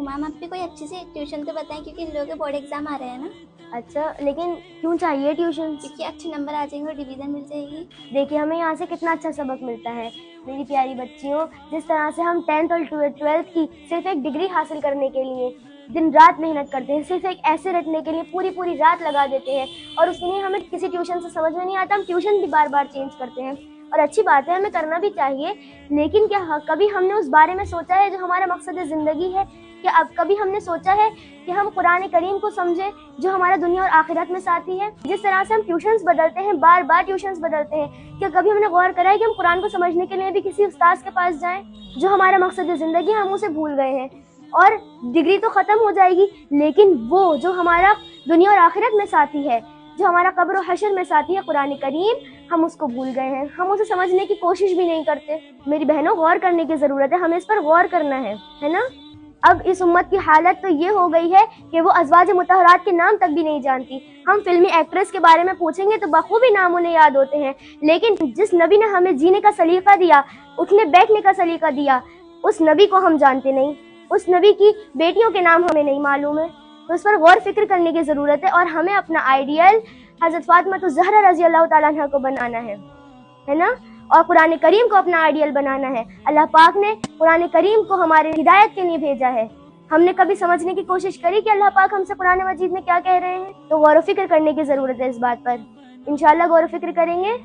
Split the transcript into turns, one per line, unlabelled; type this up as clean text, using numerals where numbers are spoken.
Ma'am आप भी कोई अच्छी सी ट्यूशन तो बताएं, क्योंकि इन लोगों के बोर्ड एग्जाम आ रहे हैं ना।
अच्छा, लेकिन क्यों चाहिए ट्यूशन?
क्योंकि अच्छे नंबर आ जाएंगे और डिवीजन मिल जाएगी।
देखिए, हमें यहाँ से कितना अच्छा सबक मिलता है मेरी प्यारी बच्चियों। जिस तरह से हम 10th और 12th की सिर्फ एक डिग्री हासिल करने के लिए दिन रात मेहनत करते हैं, सिर्फ एक ऐसे रटने के लिए पूरी पूरी रात लगा देते हैं, और उसके लिए हमें किसी ट्यूशन से समझ में नहीं आता, हम ट्यूशन भी बार बार चेंज करते हैं। और अच्छी बात है, हमें करना भी चाहिए, लेकिन क्या कभी हमने उस बारे में सोचा है जो हमारा मकसद ज़िंदगी है? क्या अब कभी हमने सोचा है कि हम कुरान करीम को समझें जो हमारा दुनिया और आखिरत में साथी है? जिस तरह से हम ट्यूशन्स बदलते हैं, बार बार ट्यूशन्स बदलते हैं, क्या कभी हमने गौर करा है कि हम कुरान को समझने के लिए भी किसी उस्ताद के पास जाएं? जो हमारा मकसद ज़िंदगी हम उसे भूल गए हैं, और डिग्री तो ख़त्म हो जाएगी, लेकिन वो जो हमारा दुनिया और आखिरत में साथी है, जो हमारा कब्र और हशर में साथी है कुरान करीम, हम उसको भूल गए हैं, हम उसे समझने की कोशिश भी नहीं करते। मेरी बहनों, गौर करने की ज़रूरत है, हमें इस पर गौर करना है ना। अब इस उम्मत की हालत तो ये हो गई है कि वो अज़वाज मुतहरात के नाम तक भी नहीं जानती। हम फिल्मी एक्ट्रेस के बारे में पूछेंगे तो बखूबी नाम उन्हें याद होते हैं, लेकिन जिस नबी ने हमें जीने का सलीका दिया, उठने बैठने का सलीका दिया, उस नबी को हम जानते नहीं, उस नबी की बेटियों के नाम हमें नहीं मालूम है। तो इस पर गौर फिक्र करने की ज़रूरत है, और हमें अपना आइडियल हज़रत फातिमा ज़हरा रज़ी अल्लाह ताला अन्हा को बनाना है ना, और कुरान करीम को अपना आइडियल बनाना है। अल्लाह पाक ने कुरान करीम को हमारे हिदायत के लिए भेजा है। हमने कभी समझने की कोशिश करी कि अल्लाह पाक हमसे कुरान मजीद में क्या कह रहे हैं? तो गौर व फिक्र करने की ज़रूरत है इस बात पर। इंशाअल्लाह गौर व फिक्र करेंगे।